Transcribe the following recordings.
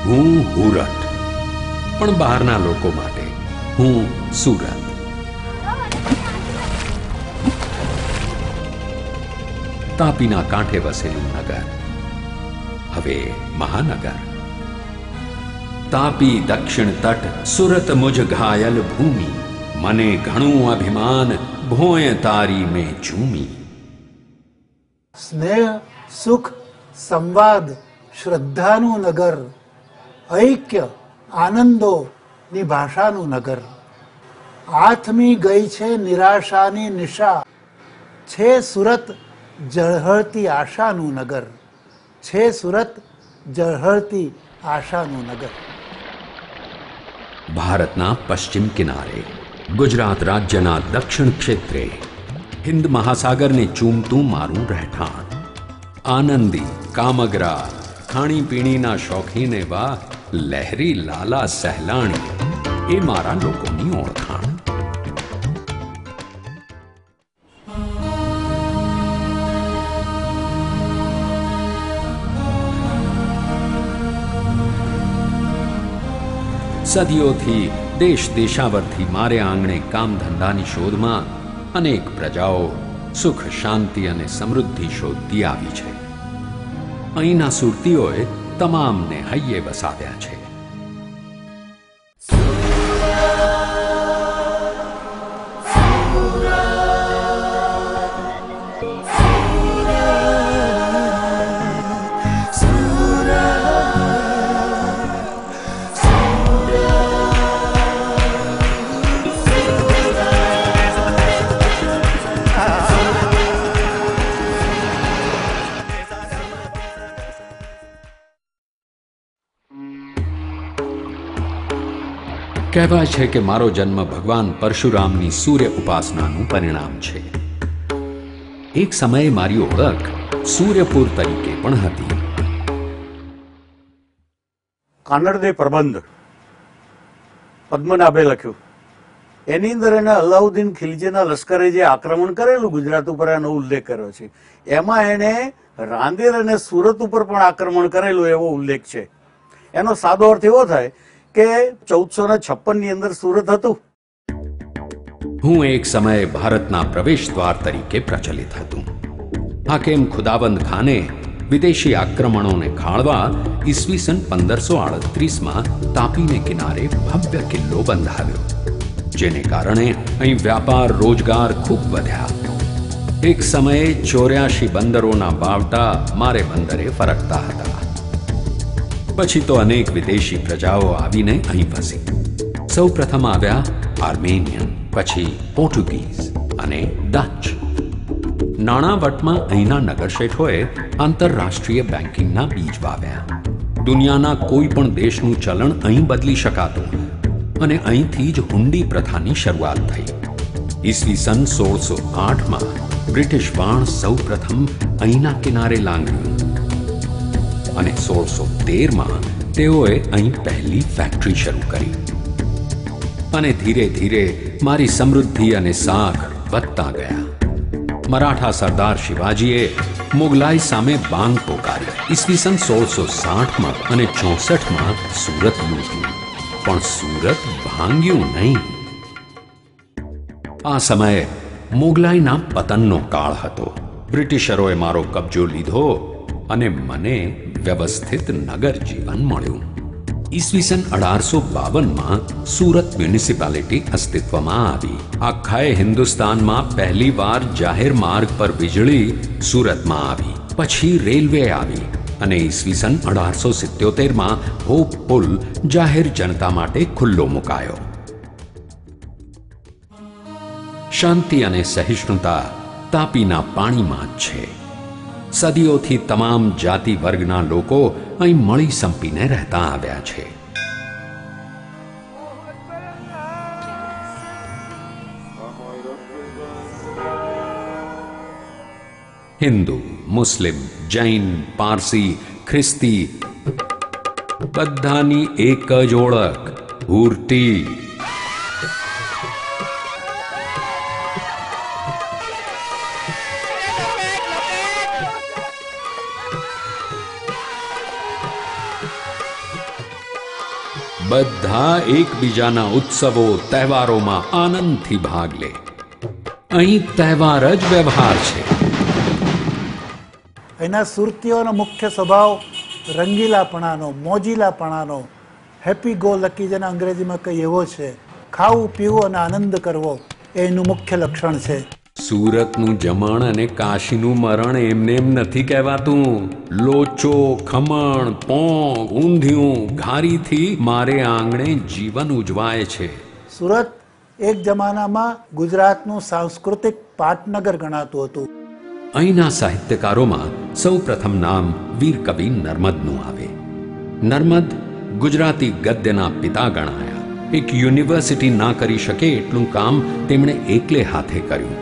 હું હુરટ, પણ બહારના લોકો માટે હું સુરત. તાપીના કાંઠે વસેલું નગર હવે મહાનગર. તાપી દક્ષિણ તટ, સુરત મુજ ઘાયલ ભૂમિ. મને ઘણું અભિમાન, ભોય તારી મેં ઝૂમી. સ્નેહ, સુખ, સંવાદ, શ્રદ્ધાનું નગર. ઐક્ય, આનંદો ની ભાષાનું નગર. આથમી ગઈ છે નિરાશાની નિશા. છે સુરત ઝળહળતી આશાનું નગર. છે સુરત ઝળહળતી આશાનું નગર. ભારતના પશ્ચિમ કિનારે, ગુજરાત રાજ્યના દક્ષિણ ક્ષેત્રે, હિન્દ મહાસાગરને ચૂમતું મારું રહેઠાણ. આનંદી, કામગરા, ખાણીપીણીના શોખીન એવા લહેરી લાલા સહેલાણી એ મારા લોકોની ઓળખાણ. સદીઓથી દેશ દેશાવરથી મારે આંગણે કામ ધંધાની શોધમાં અનેક પ્રજાઓ સુખ, શાંતિ અને સમૃદ્ધિ શોધતી આવી છે. અહીંના સુરતીઓએ તમામને હૈયે વસાવ્યા છે. કહેવાય છે કે મારો જન્મ ભગવાન પરશુરામની સૂર્ય ઉપાસનાનું પરિણામ છે. એક સમયે મારી ઓળખ સૂર્યપુર તરીકે પણ હતી. કાનડદે પ્રબંધ પદ્મનાભે લખ્યું. એની અંદર એને અલાઉદ્દીન ખિલજીના લશ્કરે જે આક્રમણ કરેલું ગુજરાત ઉપર એનો ઉલ્લેખ કર્યો છે. એમાં એને રાંદેર અને સુરત ઉપર પણ આક્રમણ કરેલું એવો ઉલ્લેખ છે. એનો સાદો અર્થ એવો થાય કે 1456 ની અંદર સુરત હતું. હું એક સમયે ભારતના પ્રવેશ દ્વાર તરીકે પ્રચલિત હતું. હાકેમ ખુદાવંદ ખાને વિદેશી આક્રમણોને ખાળવા ઈસવીસન 1538માં તાપીને કિનારે ભવ્ય કિલ્લો બંધાવ્યો, જેને કારણે અહીં વ્યાપાર રોજગાર ખૂબ વધ્યા. એક સમયે 84 બંદરોના બાવટા મારે બંદરે ફરકતા હતા. પછી તો અનેક વિદેશી પ્રજાઓ આવીને અહીં વસી. સૌ પ્રથમ આવ્યા આર્મેનિયન, પછી પોર્ટુગીઝ અને ડચ. નાણાવટમાં અહીંના નગરશેઠોએ આંતરરાષ્ટ્રીય બેન્કિંગના બીજ વાવ્યા. દુનિયાના કોઈ પણ દેશનું ચલણ અહીં બદલી શકાતું અને અહીંથી જ હુંડી પ્રથાની શરૂઆત થઈ. ઈસવીસન 1608માં બ્રિટિશ વાણ સૌ પ્રથમ અહીંના કિનારે લાંગ્યું અને 1613માં તેઓએ અહીં પહેલી ફેક્ટરી શરૂ કરી. અને ધીરે ધીરે મારી સમૃદ્ધિ અને સાખ વધતા ગયા. મરાઠા સરદાર શિવાજીએ મુગલાઈ સામે બાંગ પોકારી. ઈસવીસન 1660માં અને 64માં સુરત લૂંટ્યું, પણ સુરત ભાંગ્યું નહીં. આ સમયે મુગલાઈના પતનનો કાળ હતો. બ્રિટિશરોએ મારો કબજો લીધો અને મને વ્યવસ્થિત નગર જીવન મળ્યું. ઈસવીસન 1852માં સુરત મ્યુનિસિપાલિટી અસ્તિત્વમાં આવી. આખાએ હિન્દુસ્તાનમાં પહેલી વાર જાહેર માર્ગ પર વીજળી સુરતમાં આવી. પછી રેલવે આવી અને ઈસવીસન 1877માં હોપ પુલ જાહેર જનતા માટે ખુલ્લો મુકાયો. શાંતિ અને સહિષ્ણુતા તાપીના પાણીમાં જ છે. સદીઓથી તમામ જાતિ વર્ગના લોકો અહીં મળી સંપીને રહેતા આવ્યા છે. હિન્દુ, મુસ્લિમ, જૈન, પારસી, ખ્રિસ્તી બધાની એક જ ઓળખ, હુરટી. બધા એકબીજાના ઉત્સવો તહેવારોમાં આનંદથી ભાગ લે. અહીં તહેવાર જ વ્યવહાર છે. એના સુરતીઓનો મુખ્ય સ્વભાવ રંગીલાપણાનો, મોજીલાપણાનો, હેપી ગો લકી, જેને અંગ્રેજીમાં કઈ એવો છે. ખાવું પીવું અને આનંદ કરવો એ એનું મુખ્ય લક્ષણ છે. સુરતનું જમણ અને કાશીનું મરણ એમને એમ નથી કહેવાતું. લોચો, ખમણ, પોંગ, ઊંધિયું, ઘારીથી મારે આંગણે જીવન ઉજવાય છે. સુરત એક જમાનામાં ગુજરાતનું સાંસ્કૃતિક પાટનગર ગણાતું હતું. અહીંના સાહિત્યકારોમાં સૌ પ્રથમ નામ વીર કવિ નર્મદનું આવે. નર્મદ ગુજરાતી ગદ્યના પિતા ગણાયા. એક યુનિવર્સિટી ના કરી શકે એટલું કામ તેમણે એકલે હાથે કર્યું.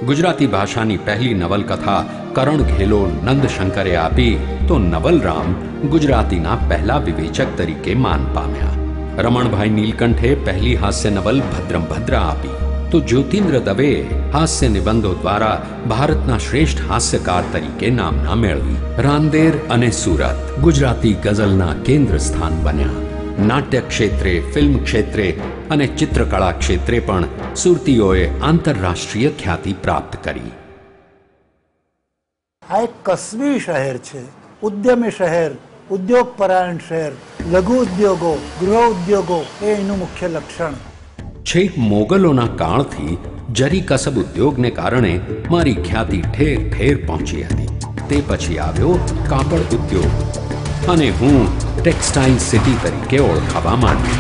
ગુજરાતી ભાષાની પહેલી નવલકથા કરણ ઘેલોલ નંદશંકરે આપી તો નવલરામ ગુજરાતીના પહેલા વિવેચક તરીકે માન પામ્યા. રમણભાઈ નીલકંઠે પહેલી હાસ્ય નવલ ભદ્રમ ભદ્ર આપી તો જ્યોતિન્દ્ર દવેએ હાસ્ય નિબંધો દ્વારા ભારતના શ્રેષ્ઠ હાસ્યકાર તરીકે નામના મેળવી. રાંદેર અને સુરત ગુજરાતી ગઝલના કેન્દ્ર સ્થાન બન્યા. નાટ્ય ક્ષેત્રે, ફિલ્મ ક્ષેત્રે અને ચિત્રકળા ક્ષેત્રે પણ સુરતીઓએ આંતરરાષ્ટ્રીય ખ્યાતિ પ્રાપ્ત કરી. આ એક કસ્બી શહેર છે, ઉદ્યમી શહેર, ઉદ્યોગપરાયણ શહેર. લઘુ ઉદ્યોગો, ગૃહ ઉદ્યોગો એ એનું મુખ્ય લક્ષણ. છેક મોગલોના કાળથી જરી કસબ ઉદ્યોગને કારણે મારી ખ્યાતિ ઠેર ઠેર પહોંચી હતી. તે પછી આવ્યો કાપડ ઉદ્યોગ અને હું ટેક્સટાઇલ સિટી તરીકે ઓળખાવા માંડી.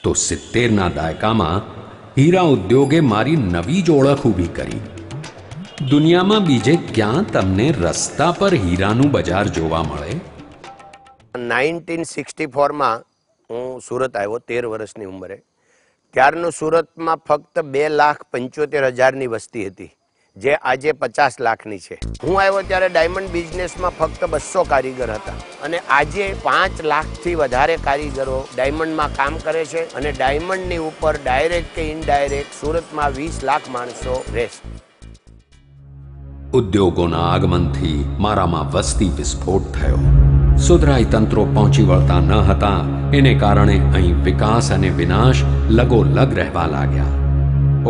તો 70ના દાયકામાં હીરા ઉદ્યોગે મારી નવી જ ઓળખ ઊભી કરી. દુનિયામાં બીજે ક્યાં તમને રસ્તા પર હીરાનું બજાર જોવા મળે? 1964માં હું સુરત આવ્યો 13 વર્ષની ઉંમરે. ત્યારનું સુરતમાં ફક્ત 2,75,000ની વસ્તી હતી, જે આજે 50 લાખની છે. હું આવ્યો ત્યારે ડાયમંડ બિઝનેસમાં ફક્ત 200 કારીગર હતા અને આજે 5 લાખથી વધારે કારીગરો ડાયમંડમાં કામ કરે છે અને ડાયમંડની ઉપર ડાયરેક્ટ કે ઇનડાયરેક્ટ સુરતમાં 20 લાખ માણસો રહેશે. ઉદ્યોગોના આગમનથી મારામાં વસ્તી વિસ્ફોટ થયો. સુધરાઈ તંત્રો પહોંચી વળતા ન હતા, એને કારણે અહીં વિકાસ અને વિનાશ લગોલગ રહેવા લાગ્યા.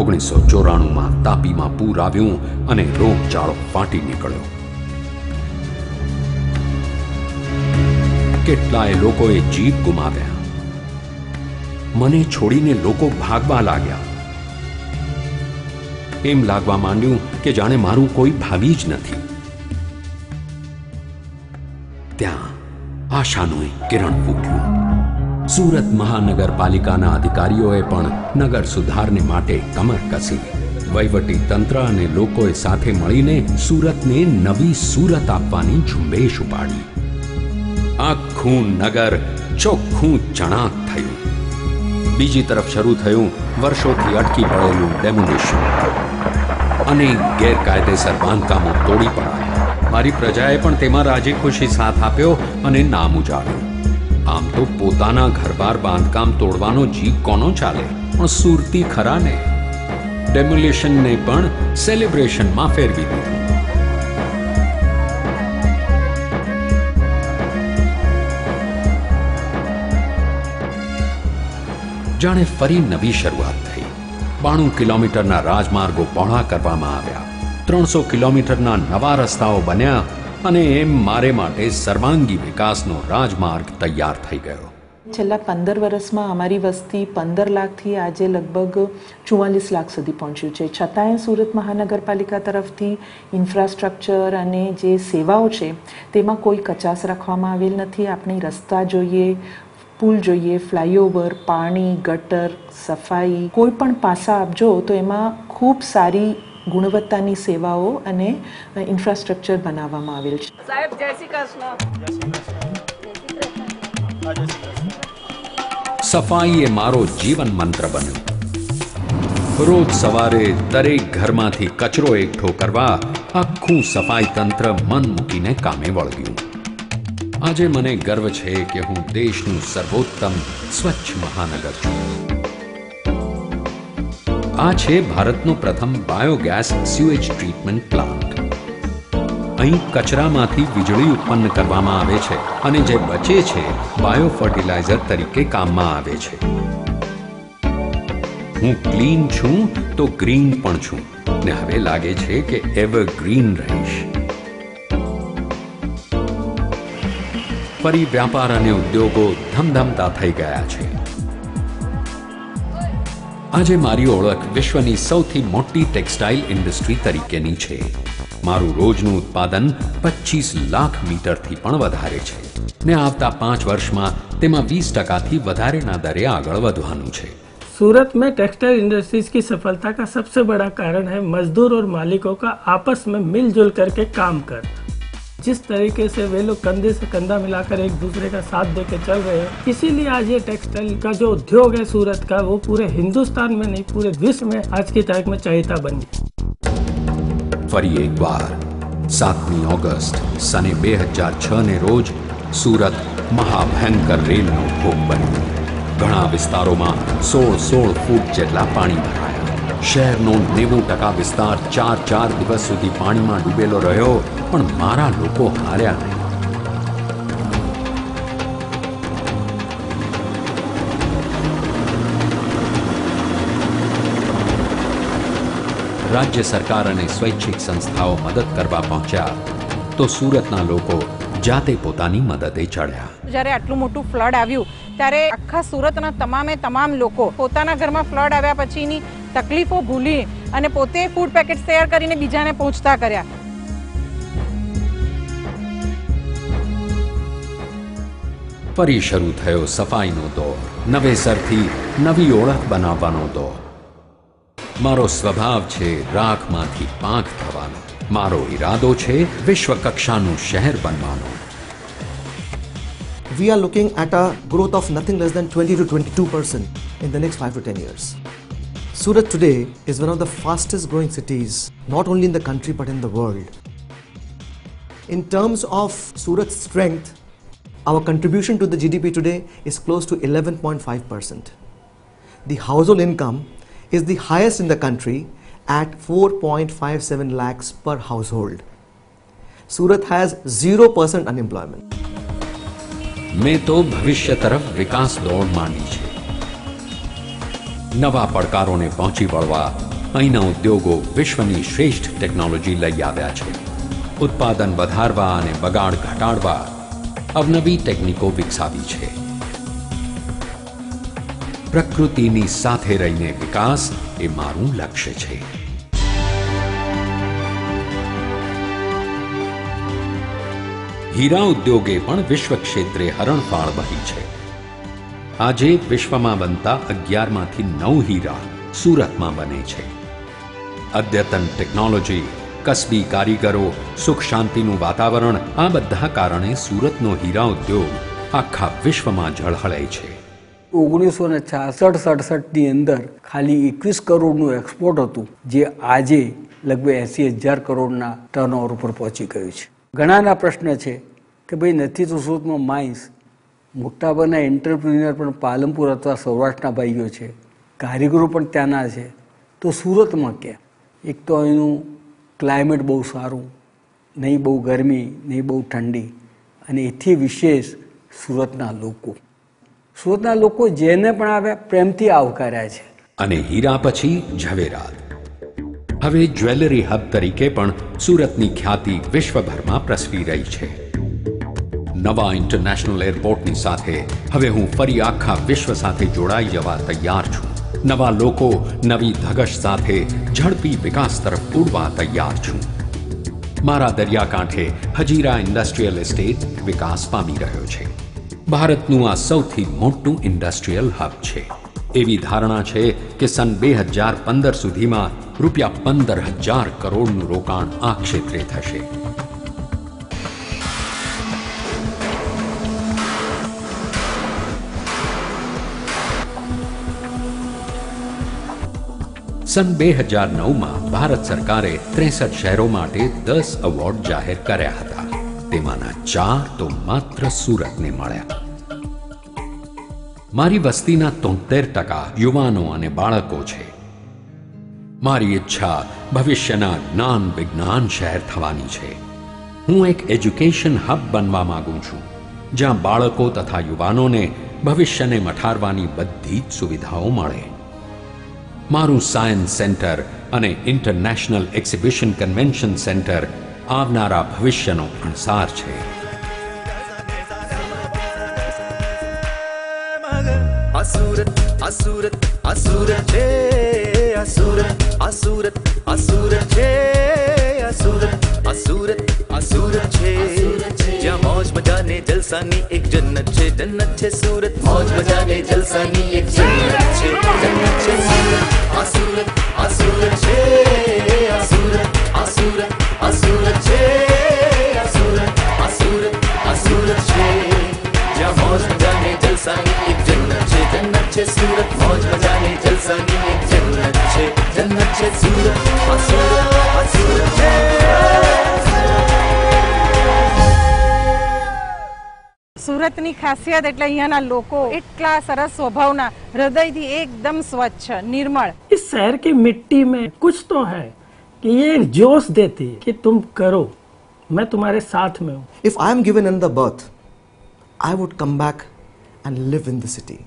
1994માં તાપીમાં પૂર આવ્યું અને રોગચાળો ફાટી નીકળ્યો. કેટલાય લોકોએ જીવ ગુમાવ્યા. મને છોડીને લોકો ભાગવા લાગ્યા. એમ લાગવા માંડ્યું કે જાણે મારું કોઈ ભાવિ જ નથી. ત્યાં આશાનું એક કિરણ ફૂટ્યું. સુરત મહાનગરપાલિકાના અધિકારીઓએ પણ નગર સુધારને માટે કમર કસી. વહીવટી તંત્ર અને લોકોએ સાથે મળીને સુરતને નવી સુરત આપવાની ઝુંબેશ ઉપાડી. આખું નગર ચોખ્ખું ચણાક થયું. બીજી તરફ શરૂ થયું વર્ષોથી અટકી પડેલું ડેમોલિશન. અનેક ગેરકાયદેસર બાંધકામો તોડી પડાયા. મારી પ્રજાએ પણ તેમાં રાજી ખુશી સાથ આપ્યો અને નામ ઉજાળ્યું. આમ તો પોતાના ઘરબાર બાંધકામ તોડવાનો જીવ કોનો ચાલે, પણ સુરતી ખરાને. ડેમોલિશનને પણ સેલિબ્રેશનમાં ફેરવી દીધું. જાણે ફરી નવી શરૂઆત થઈ. 92 કિલોમીટરના રાજમાર્ગો પહોળા કરવામાં આવ્યા. 300 કિલોમીટરના નવા રસ્તાઓ બન્યા અને એમ મારે માટે સર્વાંગી વિકાસનો રાજમાર્ગ તૈયાર થઈ ગયો. છેલ્લા 15 વર્ષમાં અમારી વસ્તી 15 લાખથી આજે લગભગ 44 લાખ સુધી પહોંચ્યું છે. છતાંય સુરત મહાનગરપાલિકા તરફથી ઇન્ફ્રાસ્ટ્રક્ચર અને જે સેવાઓ છે તેમાં કોઈ કચાશ રાખવામાં આવેલ નથી. આપણે રસ્તા જોઈએ, પુલ જોઈએ, ફ્લાયઓવર, પાણી, ગટર, સફાઈ, કોઈ પણ પાસા આપજો તો એમાં ખૂબ સારી ગુણવત્તાની સેવાઓ અને ઇન્ફ્રાસ્ટ્રક્ચર બનાવવામાં આવેલ છે. સાહેબ જય શ્રી કૃષ્ણ. સફાઈ એ મારો જીવન મંત્ર બન્યો. રોજ સવારે દરેક ઘરમાંથી કચરો એકઠો કરવા આખું સફાઈ તંત્ર મન મૂકીને કામે વળગ્યું. આજે મને ગર્વ છે કે હું દેશનું સર્વોત્તમ સ્વચ્છ મહાનગર છું. આ છે ભારતનો પ્રથમ બાયોગેસ સ્યુએજ ટ્રીટમેન્ટ પ્લાન્ટ. અહીં કચરામાંથી વીજળી ઉત્પન્ન કરવામાં આવે છે અને જે બચે છે બાયો ફર્ટિલાઇઝર તરીકે કામમાં આવે છે. હું ક્લીન છું તો ગ્રીન પણ છું ને હવે લાગે છે કે એવર ગ્રીન રહીશ. ફરી વ્યાપાર અને ઉદ્યોગો ધમધમતા થઈ ગયા છે. આજે મારી ઓળખ વિશ્વની સૌથી મોટી ટેક્સટાઇલ ઇન્ડસ્ટ્રી તરીકેની છે. મારું રોજનું ઉત્પાદન 25 લાખ મીટરથી પણ વધારે છે ને આવતા 5 વર્ષમાં તેમાં 20%થી વધારેના દરે આગળ વધવાનું છે. सूरत में टेक्सटाइल इंडस्ट्रीज की सफलता का सबसे बड़ा कारण है मजदूर और मालिकों का आपस में मिलजुल करके काम करना. जिस तरीके से वे लोग कंधे से कंधा मिलाकर एक दूसरे का साथ देके चल रहे हैं, इसीलिए आज ये टेक्सटाइल का जो उद्योग है सूरत का, वो पूरे हिंदुस्तान में नहीं पूरे विश्व में आज की तारीख में चहेता बन गया. ફરી એકવાર 7મી ઓગસ્ટ સને 2006 ને રોજ સુરત મહાભયંકર રેલનો ભોગ બન્યો. ઘણા વિસ્તારોમાં 16 ફૂટ જેટલા પાણી ભરાયા. શહેરનો 90% વિસ્તાર 4 દિવસ સુધી પાણીમાં ડૂબેલો રહ્યો, પણ મારા લોકો હાર્યા નહીં. રાજ્ય સરકાર અને સ્વૈચ્છિક સંસ્થાઓ મદદ કરવા પહોંચ્યા તો સુરતના લોકો જાતે પોતાની મદદે ચડ્યા. જ્યારે આટલું મોટું ફ્લડ આવ્યું ત્યારે આખા સુરતના તમામ લોકો પોતાના ઘરમાં ફ્લડ આવ્યા પછીની તકલીફો ભૂલી અને પોતે ફૂડ પેકેટ તૈયાર કરીને બીજાને પહોંચતા કર્યા. ફરી શરૂ થયો સફાઈનો દોર, નવેસરથી નવી ઓળખ બનાવવાનો દોર. મારો સ્વભાવ છે રાખમાંથી પાંખ થવાનો. મારો ઈરાદો છે વિશ્વ કક્ષાનું શહેર બનવાનો. We are looking at a growth of nothing less than 20 to 22% in the next 5 to 10 years. Surat today is one of the fastest growing cities, not only in the country but in the world. In terms of Surat's strength, our contribution to the GDP today is close to 11.5%. The household income is the highest in the country at 4.57 lakhs per household. Surat has 0% unemployment. મેં તો ભવિષ્ય તરફ વિકાસ દોડ માંડી છે. નવા પડકારોને પહોંચી વળવા અહીંના ઉદ્યોગો વિશ્વની શ્રેષ્ઠ ટેકનોલોજી લઈ આવ્યા છે. ઉત્પાદન વધારવા અને બગાડ ઘટાડવા અવનવી ટેકનિકો વિકસાવી છે. પ્રકૃતિની સાથે રહીને વિકાસ એ મારું લક્ષ્ય છે. હીરા ઉદ્યોગે પણ વિશ્વ ક્ષેત્રે હરણફાળ ભરી છે. આજે વિશ્વમાં બનતા 11માંથી 9 હીરા સુરતમાં બને છે. અદ્યતન ટેકનોલોજી, કસબી કારીગરો, સુખ શાંતિનું વાતાવરણ, આ બધા કારણે સુરતનો હીરા ઉદ્યોગ આખા વિશ્વમાં ઝળહળે છે. 1966-67ની અંદર ખાલી 21 કરોડનું એક્સપોર્ટ હતું, જે આજે લગભગ 80,000 કરોડના ટર્નઓવર ઉપર પહોંચી ગયું છે. ઘણાના પ્રશ્ન છે કે ભાઈ નથી તો સુરતમાં માઇન્સ, મોટાભાગના એન્ટરપ્રિન્યોર પણ પાલનપુર અથવા સૌરાષ્ટ્રના ભાઈઓ છે, કારીગરો પણ ત્યાંના છે, તો સુરતમાં કેમ? એક તો અહીંનું ક્લાઇમેટ બહુ સારું, નહીં બહુ ગરમી, નહીં બહુ ઠંડી, અને એથી વિશેષ સુરતના લોકો જેને પણ આવ્યા પ્રેમથી આવકાર્યા છે. અને હીરા પછી ઝવેરાત. હવે જ્વેલરી હબ તરીકે પણ સુરતની ખ્યાતિ વિશ્વભરમાં પ્રસરી રહી છે. નવા ઇન્ટરનેશનલ એરપોર્ટની સાથે હવે હું ફરી આખા વિશ્વ સાથે જોડાઈ જવા તૈયાર છું. નવા લોકો, નવી ધગશ સાથે ઝડપી વિકાસ તરફ ઉડવા તૈયાર છું. મારા દરિયાકાંઠે હજીરા ઇન્ડસ્ટ્રીયલ એસ્ટેટ વિકાસ પામી રહ્યો છે. ભારતનું આ સૌથી મોટું ઇન્ડસ્ટ્રીયલ હબ છે. એવી ધારણા છે કે સન 2015 સુધીમાં રૂપિયા 15,000 કરોડનું રોકાણ આ ક્ષેત્રે થશે. સન 2009માં ભારત સરકારે 63 શહેરો માટે 10 એવોર્ડ જાહેર કર્યા હતા. તેમાંના 4 તો માત્ર સુરતને મળ્યા. મારી વસ્તીના 73% યુવાનો અને બાળકો છે. મારી ઈચ્છા ભવિષ્યના જ્ઞાન વિજ્ઞાન શહેર થવાની છે. હું એક એજ્યુકેશન હબ બનવા માંગુ છું, જ્યાં બાળકો તથા યુવાનોને ભવિષ્યને મઠારવાની બધી જ સુવિધાઓ મળે. મારું સાયન્સ સેન્ટર અને ઇન્ટરનેશનલ એક્ઝિબિશન કન્વેન્શન સેન્ટર આવનારા ભવિષ્યનો અણસાર છે. અસુરત અસુરત અસુરત છે, અસુરત અસુરત અસુરત છે, અસુરત અસુરત અસુરત છે, જ્યાં મોજ મજાને જલસાની એક જન્નત છે, જન્નત છે સુરત. મોજ મજાને જલસાની એક જન્નત છે, જન્નત છે સુરત. અસુરત અસુરત છે, અસુરત અસુરત અસુરત છે, અસુરત અસુરત અસુરત છે, જ્યાં મોજ મજાને જલસાની એક જન્નત છે, જન્નત છે સુરત. મોજ મજાને જલસાની એક જન્નત છે, જન્નત છે સુરત. અસુરત અસુરત છે. સુરતની ખાસિયત એટલે અહીંયાના લોકો એટલા સરસ સ્વભાવના, હૃદયથી એકદમ સ્વચ્છ નિર્મળ. इस शहर की मिट्टी में कुछ तो है कि ये एक जोश देती है कि तुम करो, मैं तुम्हारे साथ में हूँ. If I am given another birth, I would come back and live in the city.